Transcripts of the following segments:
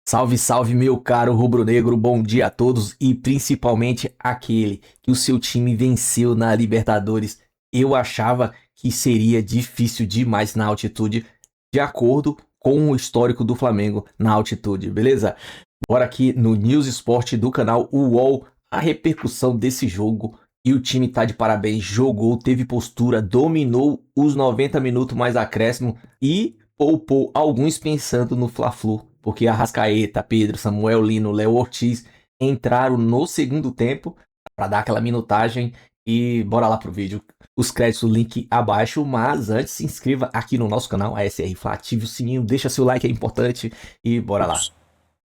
Salve, salve, meu caro rubro-negro, bom dia a todos e principalmente aquele que o seu time venceu na Libertadores. Eu achava que seria difícil demais na altitude, de acordo com o histórico do Flamengo na altitude, beleza? Bora aqui no News Sport do canal UOL, a repercussão desse jogo. E o time tá de parabéns, jogou, teve postura, dominou os 90 minutos mais acréscimo e poupou alguns pensando no Fla-Flu, porque Arrascaeta, Pedro, Samuel Lino, Léo Ortiz entraram no segundo tempo para dar aquela minutagem. E bora lá pro vídeo. Os créditos, o link abaixo, mas antes se inscreva aqui no nosso canal ASR Fla, ative o sininho, deixa seu like, é importante e bora lá.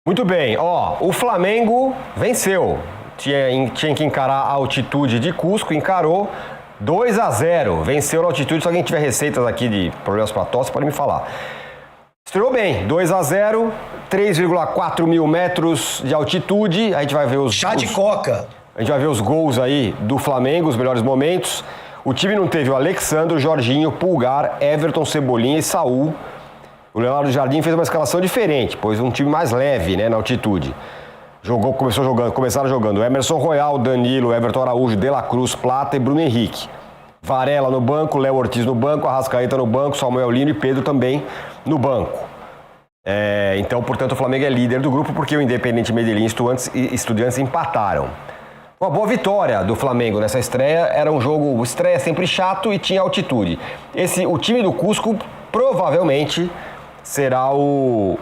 Muito bem, o Flamengo venceu. Tinha que encarar a altitude de Cusco, encarou 2-0. Venceu na altitude. Se alguém tiver receitas aqui de problemas para tosse, pode me falar. Estreou bem, 2-0, 3,4 mil metros de altitude. A gente vai ver Chá de coca. A gente vai ver os gols aí do Flamengo, os melhores momentos. O time não teve o Alexandre, o Jorginho, Pulgar, Everton, Cebolinha e Saul. O Leonardo Jardim fez uma escalação diferente, pois um time mais leve, né, na altitude. Começaram jogando Emerson Royal, Danilo, Everton Araújo, De La Cruz, Plata e Bruno Henrique. Varela no banco, Léo Ortiz no banco, Arrascaeta no banco, Samuel Lino e Pedro também no banco. Então, portanto, o Flamengo é líder do grupo porque o Independiente Medellín e Estudiantes empataram. Uma boa vitória do Flamengo nessa estreia. Era um jogo, estreia sempre chato e tinha altitude. O time do Cusco provavelmente será o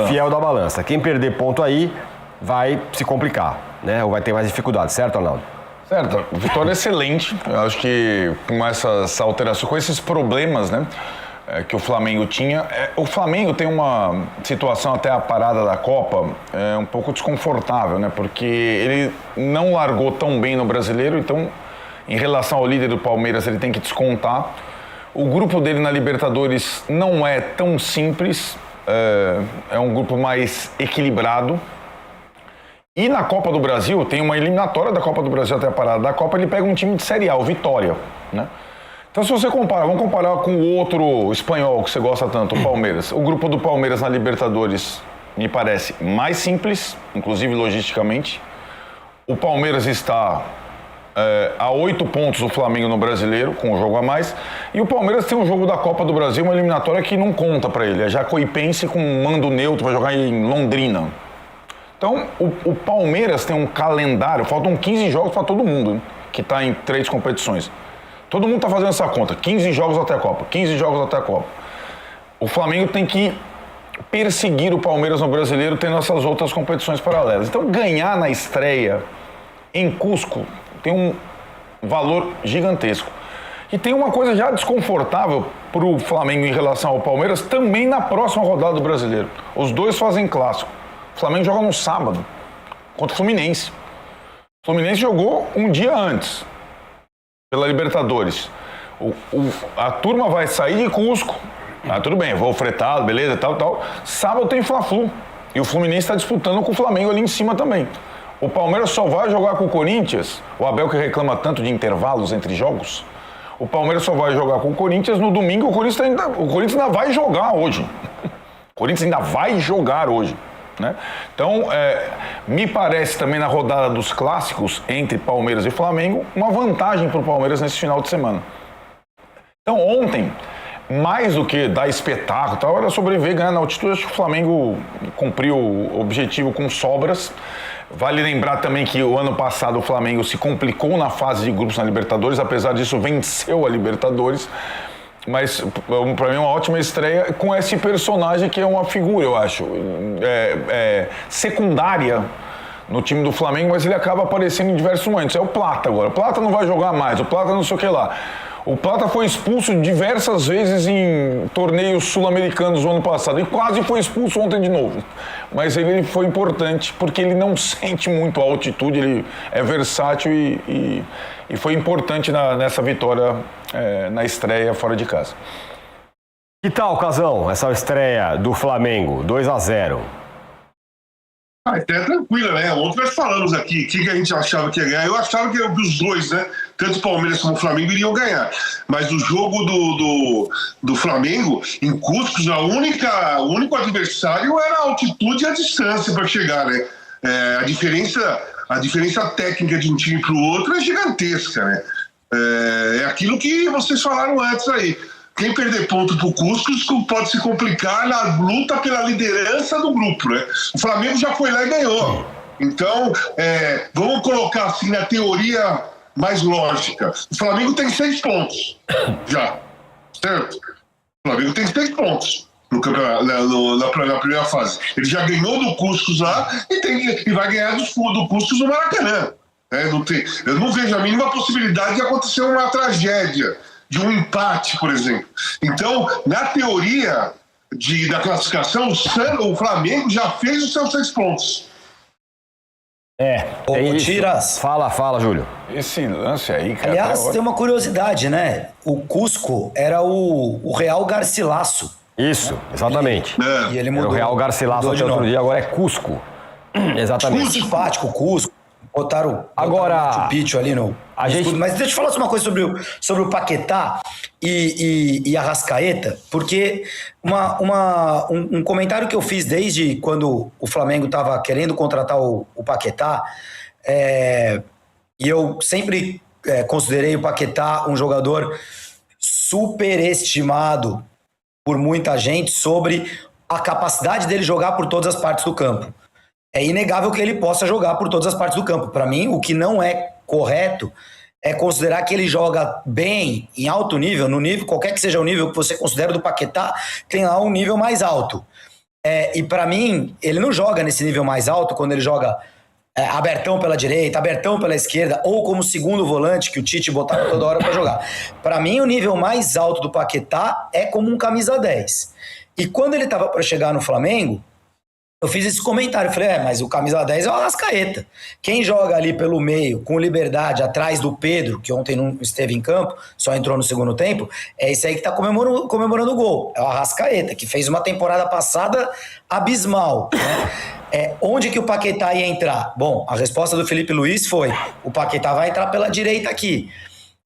fiel da balança. Quem perder ponto aí vai se complicar, né? Ou vai ter mais dificuldade, certo, Arnaldo? Certo, vitória excelente. Eu acho que com essas alterações, com esses problemas, né, que o Flamengo tinha. O Flamengo tem uma situação até a parada da Copa um pouco desconfortável, né? Porque ele não largou tão bem no Brasileiro, então, em relação ao líder do Palmeiras, ele tem que descontar. O grupo dele na Libertadores não é tão simples, é um grupo mais equilibrado. E na Copa do Brasil, tem uma eliminatória da Copa do Brasil até a parada da Copa, ele pega um time de Série A, o Vitória, né? Então se você vamos comparar com o outro espanhol que você gosta tanto, o Palmeiras. O grupo do Palmeiras na Libertadores me parece mais simples, inclusive logisticamente. O Palmeiras está a 8 pontos do Flamengo no Brasileiro, com um jogo a mais. E o Palmeiras tem um jogo da Copa do Brasil, uma eliminatória que não conta para ele. É Jacuipense com mando neutro, vai jogar em Londrina. Então, o Palmeiras tem um calendário, faltam 15 jogos para todo mundo, hein, que está em 3 competições. Todo mundo está fazendo essa conta, 15 jogos até a Copa, 15 jogos até a Copa. O Flamengo tem que perseguir o Palmeiras no Brasileiro tendo essas outras competições paralelas. Então, ganhar na estreia em Cusco tem um valor gigantesco. E tem uma coisa já desconfortável para o Flamengo em relação ao Palmeiras também na próxima rodada do Brasileiro. Os dois fazem clássico. O Flamengo joga no sábado contra o Fluminense. O Fluminense jogou um dia antes, pela Libertadores. A turma vai sair de Cusco. Tudo bem, voo fretado, beleza, tal. Sábado tem Fla-Flu. E o Fluminense está disputando com o Flamengo ali em cima também. O Palmeiras só vai jogar com o Corinthians. O Abel que reclama tanto de intervalos entre jogos. O Palmeiras só vai jogar com o Corinthians no domingo. O Corinthians ainda vai jogar hoje. O Corinthians ainda vai jogar hoje. Né? Então, me parece também na rodada dos clássicos entre Palmeiras e Flamengo, uma vantagem para o Palmeiras nesse final de semana. Então, ontem, mais do que dar espetáculo, era sobreviver e ganhar na altitude. Acho que o Flamengo cumpriu o objetivo com sobras. Vale lembrar também que o ano passado o Flamengo se complicou na fase de grupos na Libertadores, apesar disso venceu a Libertadores. Mas, para mim, uma ótima estreia com esse personagem que é uma figura, eu acho, secundária no time do Flamengo, mas ele acaba aparecendo em diversos momentos. É o Plata agora. O Plata não vai jogar mais, o Plata não sei o que lá. O Plata foi expulso diversas vezes em torneios sul-americanos no ano passado e quase foi expulso ontem de novo. Mas ele foi importante porque ele não sente muito a altitude, ele é versátil e foi importante nessa vitória na estreia fora de casa. Que tal, Casão, essa estreia do Flamengo, 2-0? Até tranquila, né? Ontem nós falamos aqui o que a gente achava que ia ganhar. Eu achava que os dois, né? Tanto o Palmeiras como o Flamengo iriam ganhar. Mas o jogo do Flamengo, em Cusco, o único adversário era a altitude e a distância para chegar, né? A diferença técnica de um time para o outro é gigantesca, né? É aquilo que vocês falaram antes aí. Quem perder ponto pro Cusco pode se complicar na luta pela liderança do grupo, né? O Flamengo já foi lá e ganhou. Então, vamos colocar assim na teoria mais lógica. O Flamengo tem 6 pontos já, certo? O Flamengo tem 6 pontos na primeira fase. Ele já ganhou do Cusco lá e vai ganhar do Cusco no Maracanã. Eu não vejo a mínima possibilidade de acontecer uma tragédia, de um empate, por exemplo. Então, na teoria da classificação, o Flamengo já fez os seus 6 pontos. Tiras. Fala, Júlio. Esse lance aí, cara... Aliás, tem uma curiosidade, né? O Cusco era o Real Garcilasso. Isso, exatamente. E ele mudou. Era o Real Garcilasso até outro dia, agora é Cusco. Exatamente. Muito simpático, o Cusco. Botaram agora o Picho ali no escudo. Mas deixa eu falar uma coisa sobre o Paquetá e a Arrascaeta, porque um comentário que eu fiz desde quando o Flamengo estava querendo contratar o Paquetá, e eu sempre considerei o Paquetá um jogador superestimado por muita gente sobre a capacidade dele jogar por todas as partes do campo. É inegável que ele possa jogar por todas as partes do campo. Para mim, o que não é correto é considerar que ele joga bem, em alto nível, no nível, qualquer que seja o nível que você considera do Paquetá, tem lá um nível mais alto. E para mim, ele não joga nesse nível mais alto quando ele joga abertão pela direita, abertão pela esquerda, ou como segundo volante, que o Tite botava toda hora para jogar. Para mim, o nível mais alto do Paquetá é como um camisa 10. E quando ele estava para chegar no Flamengo, eu fiz esse comentário, falei, mas o camisa 10 é o Arrascaeta. Quem joga ali pelo meio, com liberdade, atrás do Pedro, que ontem não esteve em campo, só entrou no segundo tempo, é esse aí que tá comemorando o gol. É o Arrascaeta, que fez uma temporada passada abismal, né? Onde que o Paquetá ia entrar? Bom, a resposta do Felipe Luiz foi, o Paquetá vai entrar pela direita aqui.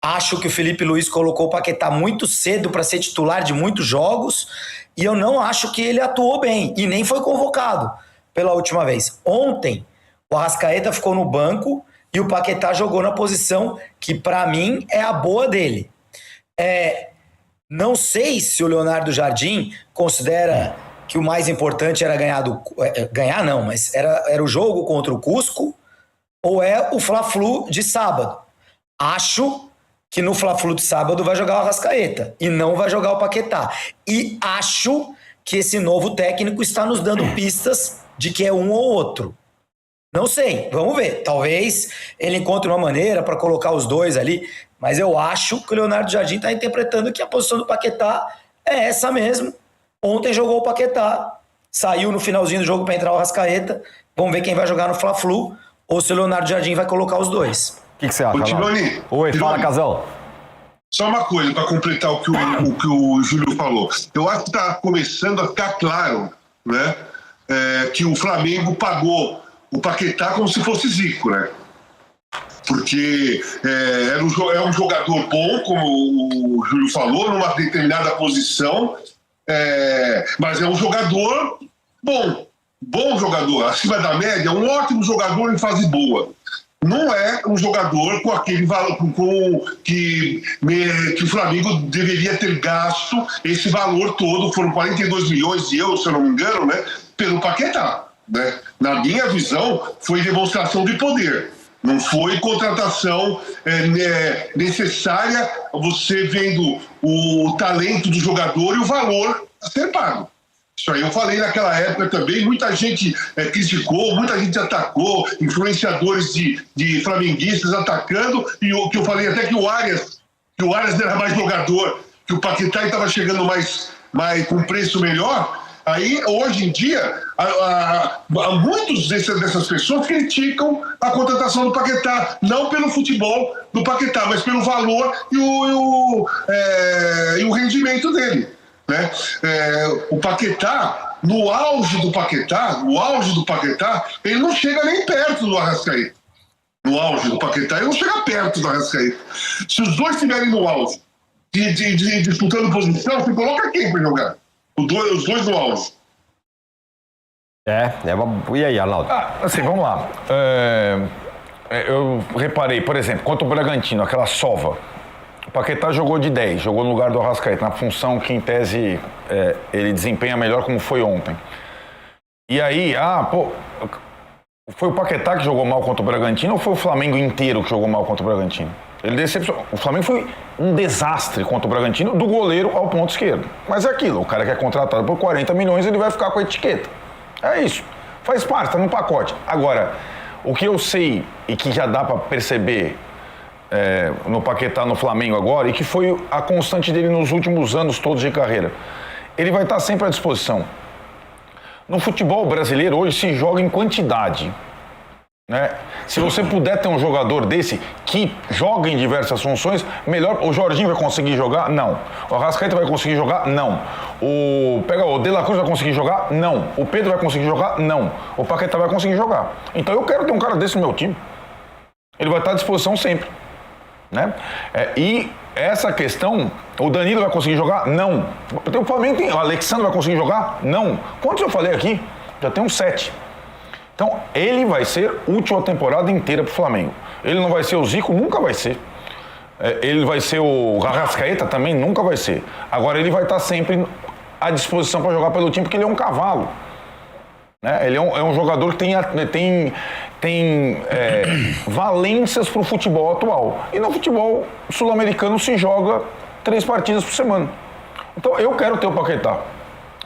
Acho que o Felipe Luiz colocou o Paquetá muito cedo para ser titular de muitos jogos, e eu não acho que ele atuou bem, e nem foi convocado pela última vez. Ontem, o Arrascaeta ficou no banco e o Paquetá jogou na posição que, para mim, é a boa dele. Não sei se o Leonardo Jardim considera que o mais importante era ganhar não, mas era o jogo contra o Cusco ou é o Fla-Flu de sábado. Acho que no Fla-Flu de sábado vai jogar o Arrascaeta e não vai jogar o Paquetá. E acho que esse novo técnico está nos dando pistas de que é um ou outro. Não sei, vamos ver. Talvez ele encontre uma maneira para colocar os dois ali, mas eu acho que o Leonardo Jardim está interpretando que a posição do Paquetá é essa mesmo. Ontem jogou o Paquetá, saiu no finalzinho do jogo para entrar o Arrascaeta. Vamos ver quem vai jogar no Fla-Flu ou se o Leonardo Jardim vai colocar os dois. O que você acha, Tironi, Oi, fala, Casão. Só uma coisa para completar o que o Júlio falou. Eu acho que está começando a ficar claro, né, que o Flamengo pagou o Paquetá como se fosse Zico, né? Porque é um jogador bom, como o Júlio falou, numa determinada posição, mas é um jogador bom jogador, acima da média, um ótimo jogador em fase boa. Não é um jogador com aquele valor que o Flamengo deveria ter gasto esse valor todo, foram 42 milhões de euros, se eu não me engano, né, pelo Paquetá. Né? Na minha visão, foi demonstração de poder. Não foi contratação necessária, você vendo o talento do jogador e o valor a ser pago. Isso aí eu falei naquela época também, muita gente criticou, muita gente atacou, influenciadores de flamenguistas atacando, e o que eu falei até que o Arias era mais jogador, que o Paquetá estava chegando mais com preço melhor. Aí, hoje em dia, muitos dessas pessoas criticam a contratação do Paquetá, não pelo futebol do Paquetá, mas pelo valor e o rendimento dele. Né? O Paquetá, no auge do Paquetá, ele não chega nem perto do Arrascaeta. No auge do Paquetá, ele não chega perto do Arrascaeta. Se os dois estiverem no auge, disputando posição, você coloca quem para jogar? Os dois no auge. E aí, Arnaldo? Assim, vamos lá. Eu reparei, por exemplo, contra o Bragantino, aquela sova. O Paquetá jogou de 10, jogou no lugar do Arrascaeta, na função que, em tese, ele desempenha melhor, como foi ontem. E aí, foi o Paquetá que jogou mal contra o Bragantino ou foi o Flamengo inteiro que jogou mal contra o Bragantino? Ele decepcionou. O Flamengo foi um desastre contra o Bragantino, do goleiro ao ponto esquerdo. Mas é aquilo, o cara que é contratado por 40 milhões, ele vai ficar com a etiqueta. É isso. Faz parte, tá no pacote. Agora, o que eu sei e que já dá para perceber no Paquetá, no Flamengo agora, e que foi a constante dele nos últimos anos todos de carreira, ele vai estar sempre à disposição. No futebol brasileiro, hoje se joga em quantidade. Né? Se você puder ter um jogador desse que joga em diversas funções, melhor. O Jorginho vai conseguir jogar? Não. O Arrascaeta vai conseguir jogar? Não. O De La Cruz vai conseguir jogar? Não. O Pedro vai conseguir jogar? Não. O Paquetá vai conseguir jogar. Então eu quero ter um cara desse no meu time. Ele vai estar à disposição sempre. Né? E essa questão, o Danilo vai conseguir jogar? Não. O Flamengo tem. O Alexandre vai conseguir jogar? Não. Quantos eu falei aqui? Já tem uns 7. Então, ele vai ser útil a temporada inteira pro Flamengo. Ele não vai ser o Zico, nunca vai ser. Ele vai ser o Arrascaeta, também nunca vai ser. Agora, ele vai estar sempre à disposição para jogar pelo time, porque ele é um cavalo. Né? Ele é um jogador que tem valências pro futebol atual. E no futebol sul-americano se joga 3 partidas por semana. Então, eu quero ter o Paquetá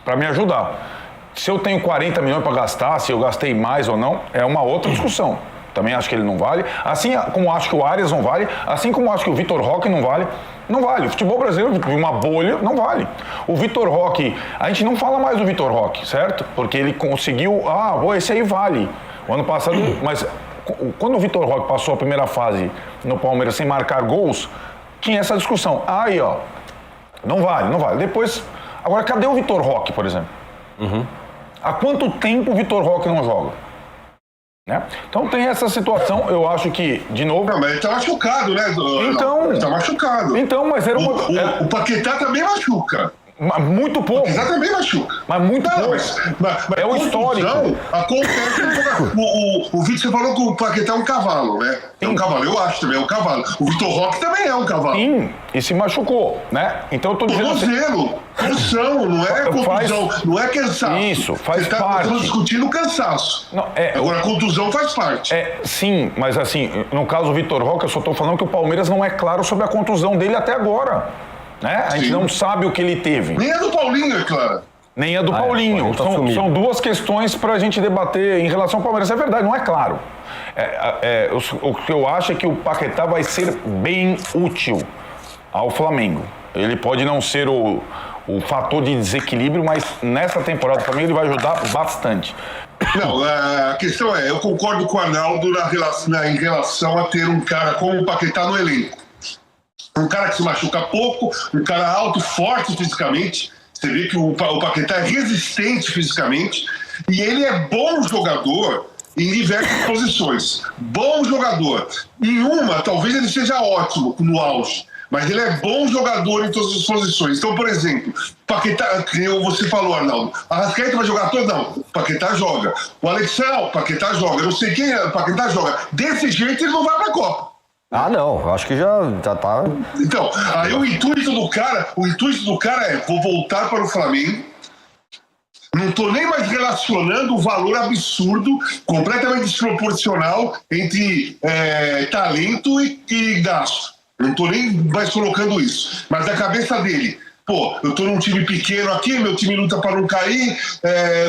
para me ajudar. Se eu tenho 40 milhões para gastar, se eu gastei mais ou não, é uma outra discussão. Também acho que ele não vale. Assim como acho que o Arias não vale, assim como acho que o Vitor Roque não vale. Não vale. O futebol brasileiro, uma bolha, não vale. O Vitor Roque, a gente não fala mais do Vitor Roque, certo? Porque ele conseguiu, esse aí vale. O ano passado, mas quando o Vitor Roque passou a primeira fase no Palmeiras sem marcar gols, tinha essa discussão. Aí, não vale. Depois, agora cadê o Vitor Roque, por exemplo? Há quanto tempo o Vitor Roque não joga? Né? Então tem essa situação, eu acho que, de novo... Não, mas ele tá machucado, né? Então... Ele tá machucado. Então, mas era uma... O Paquetá também machuca. Muito pouco. O Paquetá também machuca. Mas muito pouco. Mas é o histórico. Acontece... O Vitor, você falou que o Paquetá é um cavalo, né? É um cavalo, eu acho também, é um cavalo. O Vitor Roque também é um cavalo. Sim, e se machucou, né? Então eu tô dizendo... Tornozelo, não é contusão, não é cansaço. Isso, faz parte. Estamos discutindo cansaço. Não, agora, a contusão faz parte. Sim, mas assim, no caso do Vitor Roque, eu só tô falando que o Palmeiras não é claro sobre a contusão dele até agora. Né? A gente não sabe o que ele teve. Nem a do Paulinho, é claro. Nem a do Paulinho. São duas questões para a gente debater em relação ao Palmeiras. É verdade, não é claro. O que eu acho é que o Paquetá vai ser bem útil ao Flamengo. Ele pode não ser o fator de desequilíbrio, mas nessa temporada do Flamengo ele vai ajudar bastante. Não, a questão eu concordo com o Arnaldo em relação a ter um cara como o Paquetá no elenco. Um cara que se machuca pouco, um cara alto, forte fisicamente. Você vê que o Paquetá é resistente fisicamente e ele é bom jogador em diversas posições. Bom jogador. Em uma, talvez ele seja ótimo no auge, mas ele é bom jogador em todas as posições. Então, por exemplo, Paquetá, que você falou, Arnaldo, a Arrascaeta vai jogar todo? Não, o Paquetá joga. O Alexandre, o Paquetá joga. Eu não sei quem é, o Paquetá joga. Desse jeito ele não vai pra Copa. Não, eu acho que já tá... Então, aí o intuito do cara é, vou voltar para o Flamengo, não tô nem mais relacionando o valor absurdo, completamente desproporcional entre talento e gasto. Não tô nem mais colocando isso. Mas na cabeça dele, eu tô num time pequeno aqui, meu time luta para não cair,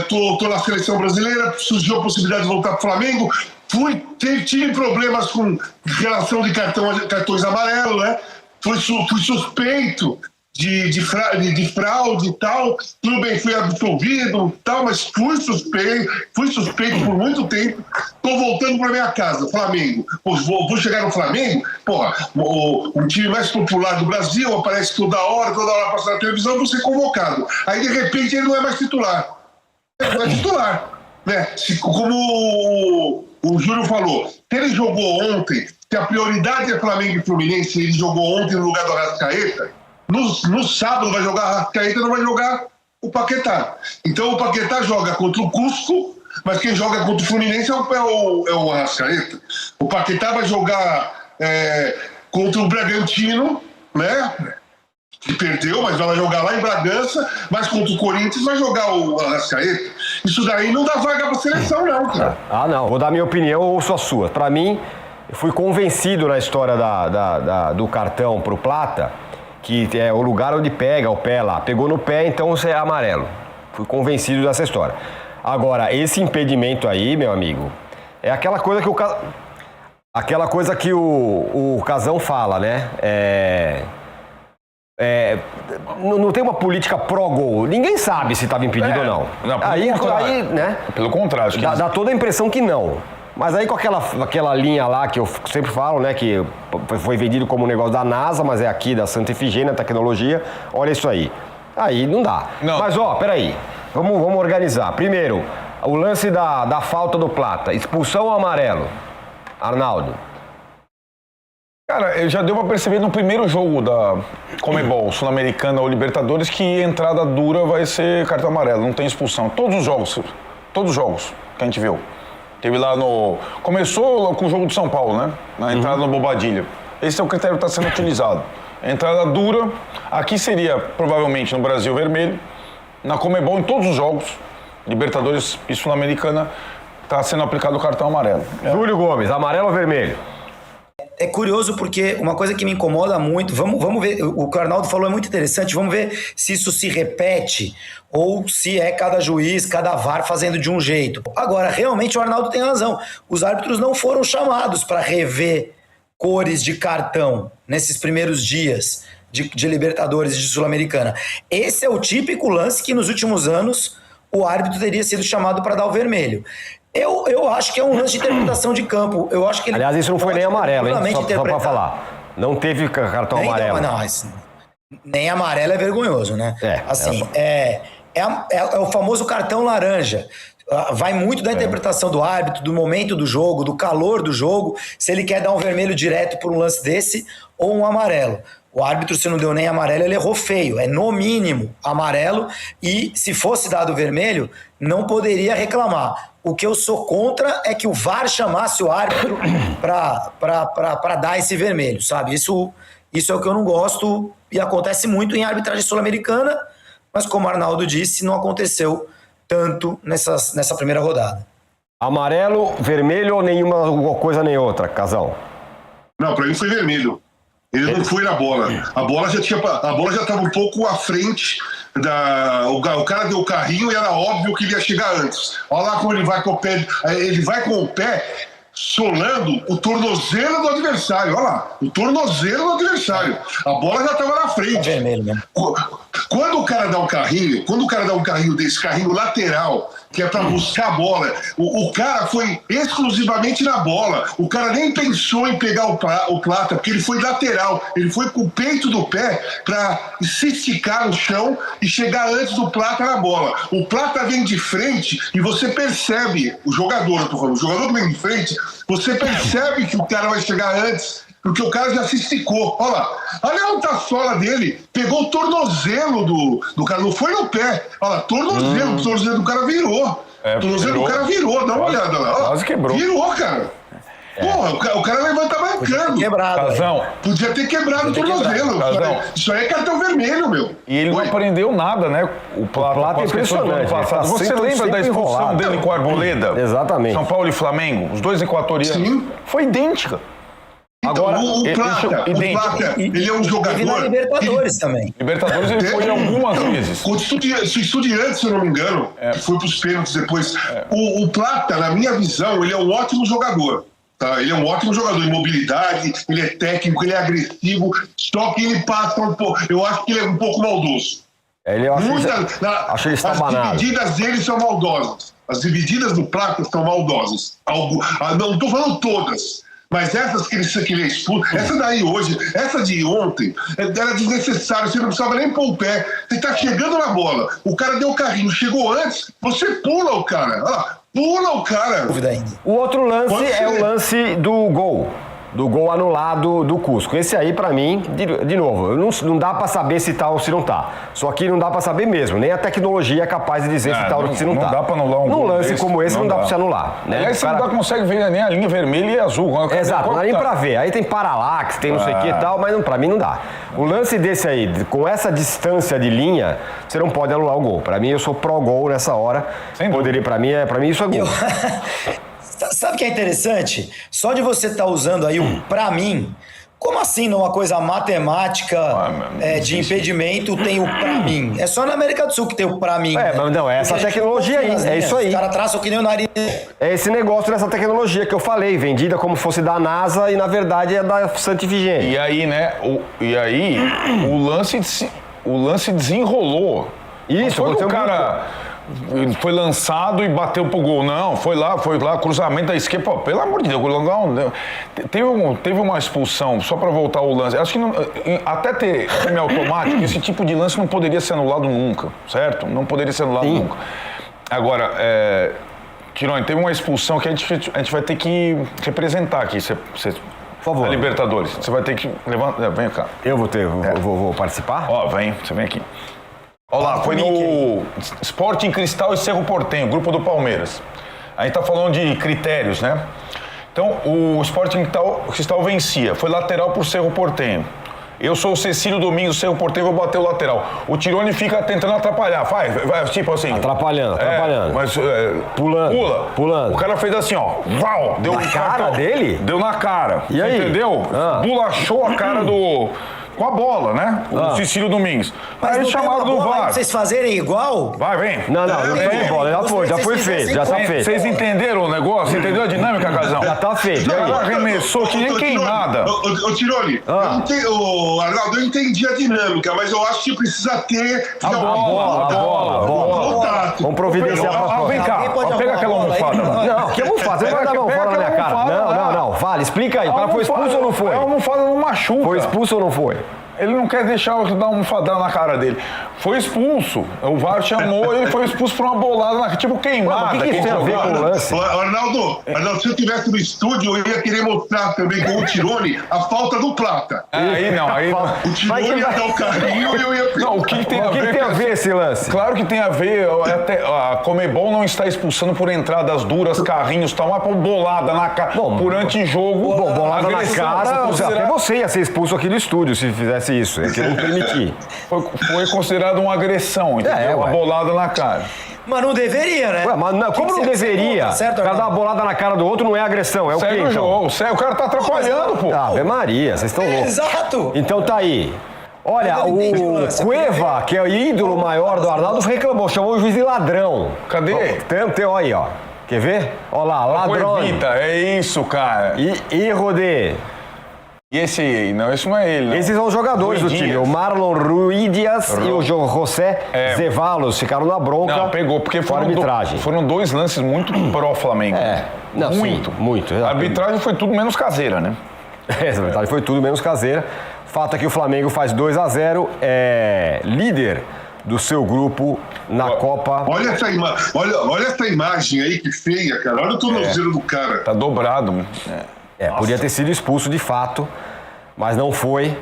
tô na seleção brasileira, surgiu a possibilidade de voltar para o Flamengo, tive problemas com relação de cartões amarelos, né? Fui suspeito de fraude e tal. Tudo bem, fui absolvido e tal, mas fui suspeito por muito tempo. Tô voltando para minha casa, Flamengo. Vou chegar no Flamengo, o time mais popular do Brasil, aparece toda hora passa na televisão, vou ser convocado. Aí, de repente, ele não é mais titular. é titular. Né? Como o Júlio falou, se ele jogou ontem, se a prioridade é Flamengo e Fluminense, ele jogou ontem no lugar do Arrascaeta, no sábado vai jogar Arrascaeta, não vai jogar o Paquetá. Então o Paquetá joga contra o Cusco, mas quem joga contra o Fluminense é o Arrascaeta. O Paquetá vai jogar contra o Bragantino, né? Que perdeu, mas vai jogar lá em Bragança, mas contra o Corinthians vai jogar o Arrascaeta. Isso daí não dá vaga pra seleção, não, cara. Não. Vou dar minha opinião ou só a sua. Pra mim, eu fui convencido na história do cartão pro Plata, que é o lugar onde pega o pé lá. Pegou no pé, então você é amarelo. Fui convencido dessa história. Agora, esse impedimento aí, meu amigo, é aquela coisa que o Casão fala, né? Não tem uma política pró-gol. Ninguém sabe se estava impedido ou não. Aí, né? Pelo contrário, acho que dá toda a impressão que não. Mas aí com aquela linha lá que eu sempre falo, né? Que foi vendido como um negócio da NASA, mas é aqui da Santa Efigênia Tecnologia. Olha isso aí. Aí não dá. Não. Mas peraí. Vamos organizar. Primeiro, o lance da falta do Plata. Expulsão ou amarelo? Arnaldo. Cara, já deu pra perceber no primeiro jogo da Comebol, Sul-Americana ou Libertadores, que entrada dura vai ser cartão amarelo, não tem expulsão. Todos os jogos que a gente viu. Teve lá começou com o jogo do São Paulo, né? Na entrada no Bobadilha. Esse é o critério que está sendo utilizado. Entrada dura, aqui seria provavelmente no Brasil vermelho. Na Comebol, em todos os jogos, Libertadores e Sul-Americana, está sendo aplicado o cartão amarelo. Júlio Gomes, amarelo ou vermelho? É curioso porque uma coisa que me incomoda muito, vamos ver, o que o Arnaldo falou é muito interessante, vamos ver se isso se repete ou se é cada juiz, cada VAR fazendo de um jeito. Agora, realmente o Arnaldo tem razão, os árbitros não foram chamados para rever cores de cartão nesses primeiros dias de Libertadores e de Sul-Americana. Esse é o típico lance que nos últimos anos o árbitro teria sido chamado para dar o vermelho. Eu acho que é um lance de interpretação de campo. Eu acho que aliás, isso não foi nem amarelo, hein? Só pra falar. Não teve cartão amarelo. Não, nem amarelo é vergonhoso, né? É o famoso cartão laranja. Vai muito da interpretação do árbitro, do momento do jogo, do calor do jogo, se ele quer dar um vermelho direto por um lance desse ou um amarelo. O árbitro, se não deu nem amarelo, ele errou feio. É no mínimo amarelo e se fosse dado vermelho, não poderia reclamar. O que eu sou contra é que o VAR chamasse o árbitro para dar esse vermelho, sabe? Isso é o que eu não gosto e acontece muito em arbitragem sul-americana, mas como o Arnaldo disse, não aconteceu tanto nessa primeira rodada. Amarelo, vermelho ou nenhuma coisa nem outra, Casão? Não, para mim foi vermelho. Ele não foi na bola. A bola já estava um pouco à frente o cara deu o carrinho e era óbvio que ele ia chegar antes. Olha lá como ele vai com o pé. Ele vai com o pé solando o tornozelo do adversário. Olha lá, o tornozelo do adversário. A bola já estava na frente. É vermelho mesmo. Quando o cara dá um carrinho desse, carrinho lateral, que é para buscar a bola, o cara foi exclusivamente na bola. O cara nem pensou em pegar o Plata, porque ele foi lateral. Ele foi com o peito do pé para se esticar no chão e chegar antes do Plata na bola. O Plata vem de frente e você percebe, o jogador que vem de frente, você percebe que o cara vai chegar antes, porque o cara já se esticou. Olha lá, olha onde tá a sola dele. Pegou o tornozelo do cara, não foi no pé. Olha lá, o tornozelo do cara virou. O tornozelo do cara virou, dá uma olhada lá. Quase quebrou. Virou, cara. Porra, o cara levanta mancando. Podia ter quebrado o tornozelo. Isso aí é cartão vermelho, meu. E ele não aprendeu nada, né? O Plata é impressionante. Você lembra da expulsão dele com o Arboleda? Exatamente. São Paulo e Flamengo, os dois equatorianos. Sim. Foi idêntica. Então, agora, o Plata, ele é um jogador... Ele na Libertadores também. Libertadores ele foi algumas vezes. Com Estudiantes, se eu não me engano, que foi para os pênaltis depois. O Plata, na minha visão, ele é um ótimo jogador. Tá? Ele é um ótimo jogador em mobilidade, ele é técnico, ele é agressivo, só que ele passa um pouco... Eu acho que ele é um pouco maldoso. Acho ele estabanado. As divididas dele são maldosas. As divididas do Plata são maldosas. Não estou falando todas, Mas essas que ele é expulso, essa daí hoje, essa de ontem, era desnecessário, você não precisava nem pôr o pé. Você tá chegando na bola, o cara deu o carrinho, chegou antes, você pula o cara. Olha lá, pula o cara. O outro lance é o lance do gol anulado do Cusco. Esse aí, pra mim, de novo, não dá pra saber se tá ou se não tá. Só que não dá pra saber mesmo. Nem a tecnologia é capaz de dizer se tá ou se não tá. Não dá pra anular um Num gol lance desse, como esse, não dá pra se anular. Né? Aí você não consegue ver nem a linha vermelha e azul. Exato, não dá nem pra ver. Aí tem paralaxe, tem não sei o que e tal, mas pra mim não dá. O lance desse aí, com essa distância de linha, você não pode anular o gol. Pra mim, eu sou pró-gol nessa hora. Poderia, pra mim isso é gol. Sabe o que é interessante? Só de você estar usando aí o pra mim, como assim numa coisa matemática de impedimento tem o pra mim? É só na América do Sul que tem o pra mim. Mas não, é essa tecnologia aí, é isso aí. Os caras traçam que nem o nariz. É esse negócio dessa tecnologia que eu falei, vendida como fosse da NASA e na verdade é da Santa Ifigênia. E aí, né, o lance desenrolou. Isso, foi que o cara foi lançado e bateu pro gol. Não, foi lá, cruzamento da esquerda. Pô, pelo amor de Deus, não, teve uma expulsão, só pra voltar ao lance. Acho que até ter semiautomático, esse tipo de lance não poderia ser anulado nunca, certo? Não poderia ser anulado nunca. Agora, Tironi, teve uma expulsão que a gente vai ter que representar aqui. Por favor. A Libertadores. Você vai ter que levantar. Vem cá. Eu vou participar? Ó, você vem aqui. Olha lá, foi no Sporting Cristal e Cerro Porteño, grupo do Palmeiras. A gente tá falando de critérios, né? Então, o Sporting Cristal vencia, foi lateral pro Cerro Porteño. Eu sou o Cecílio Domingos, Cerro Porteño, vou bater o lateral. O Tironi fica tentando atrapalhar, vai, tipo assim... Atrapalhando. Mas, pulando. O cara fez assim, ó, deu na cara dele? Deu na cara. E aí? Entendeu? Bolachou a cara com a bola, né? O Cecílio Domingos. Mas aí chamaram do VAR. Pra vocês fazerem igual? Vai, vem. Não tem bola, já foi feito, já tá feito. Vocês entenderam o negócio? Entendeu a dinâmica, Casão? Já tá feito. O cara arremessou que nem queimada. Ô, Tironi, Arnaldo, eu entendi a dinâmica, mas eu acho que precisa ter... A bola. Vamos providenciar pra fora. Vem cá, pega aquela almofada. Não, que almofada? Você vai dar uma almofada na minha cara. Não. Fala, explica aí. O cara foi expulso ou não foi? A almofada não machuca. Foi expulso ou não foi? Ele não quer deixar eu dar um almofadão na cara dele. Foi expulso. O VAR chamou e ele foi expulso por uma bolada, tipo queimada. O que tem a ver com o lance? Arnaldo, se eu estivesse no estúdio, eu ia querer mostrar também com o Tironi a falta do Plata. Aí não. O Tironi ia dar o carrinho e eu ia... Não, o que tem a ver esse lance? Claro que tem a ver. A Comebol não está expulsando por entradas duras, carrinhos e tal, mas por bolada na cara. Por antijogo. Bolada na cara. Até você ia ser expulso aqui no estúdio se fizesse isso. É que eu não permiti. Foi considerado uma agressão, entendeu? Uma bolada na cara. Mas não deveria, né? Mas não, como não deveria? O cara dar uma bolada na cara do outro não é agressão, é o quê, então? O jogo, o cara tá atrapalhando, pô. Ave Maria, vocês estão loucos. Exato. Então tá aí. Olha, o Cueva, que é o ídolo maior do Arnaldo, reclamou, chamou o juiz de ladrão. Cadê? Tem aí, ó. Quer ver? Olha lá, ladrão. É isso, cara. E Rodê. E esse aí? Não, esse não é ele, não. Esses são os jogadores do time. O Marlon Ruidias e o José Zevallos ficaram na bronca. Não, pegou, porque foram dois lances muito pró-Flamengo. Não, muito. A arbitragem foi tudo menos caseira, né? A arbitragem foi tudo menos caseira. Fato é que o Flamengo faz 2-0, é líder do seu grupo na Copa. Olha essa imagem aí, que feia, cara. Olha o tornozelo do cara. Tá dobrado. Podia ter sido expulso de fato, mas não foi.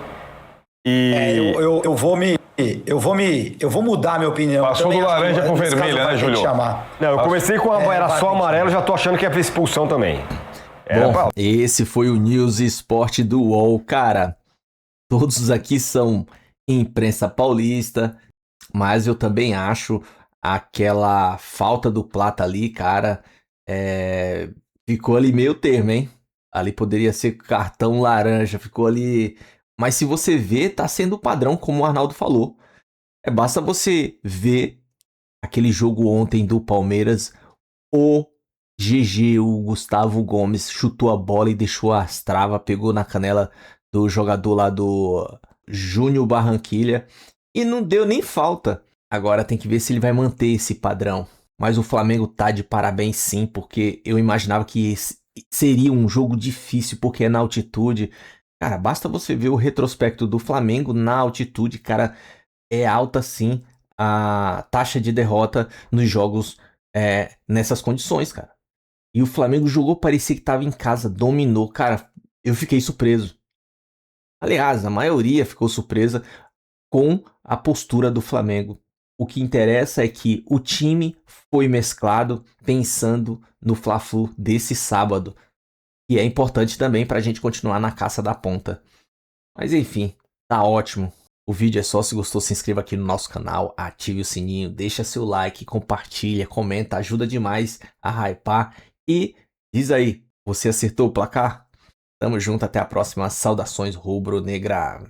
Eu vou mudar minha opinião. Passou do laranja pro vermelho, né, Júlio? Não, eu comecei com era só amarelo, já tô achando que é expulsão também. Bom, esse foi o News Esporte do UOL, cara. Todos aqui são imprensa paulista, mas eu também acho aquela falta do Plata ali, cara, ficou ali meio termo, hein? Ali poderia ser cartão laranja, ficou ali... Mas se você vê, tá sendo o padrão, como o Arnaldo falou. Basta você ver aquele jogo ontem do Palmeiras, o GG, o Gustavo Gomes, chutou a bola e deixou as travas, pegou na canela do jogador lá do Júnior Barranquilla e não deu nem falta. Agora tem que ver se ele vai manter esse padrão. Mas o Flamengo tá de parabéns sim, porque eu imaginava que seria um jogo difícil porque é na altitude. Cara, basta você ver o retrospecto do Flamengo na altitude, cara, é alta sim a taxa de derrota nos jogos nessas condições, cara. E o Flamengo jogou, parecia que tava em casa, dominou. Cara, eu fiquei surpreso. Aliás, a maioria ficou surpresa com a postura do Flamengo. O que interessa é que o time foi mesclado pensando no Fla-Flu desse sábado. E é importante também para a gente continuar na caça da ponta. Mas enfim, tá ótimo. O vídeo é só, se gostou, se inscreva aqui no nosso canal, ative o sininho, deixa seu like, compartilha, comenta, ajuda demais a hypar. E diz aí, você acertou o placar? Tamo junto, até a próxima. Saudações rubro-negra.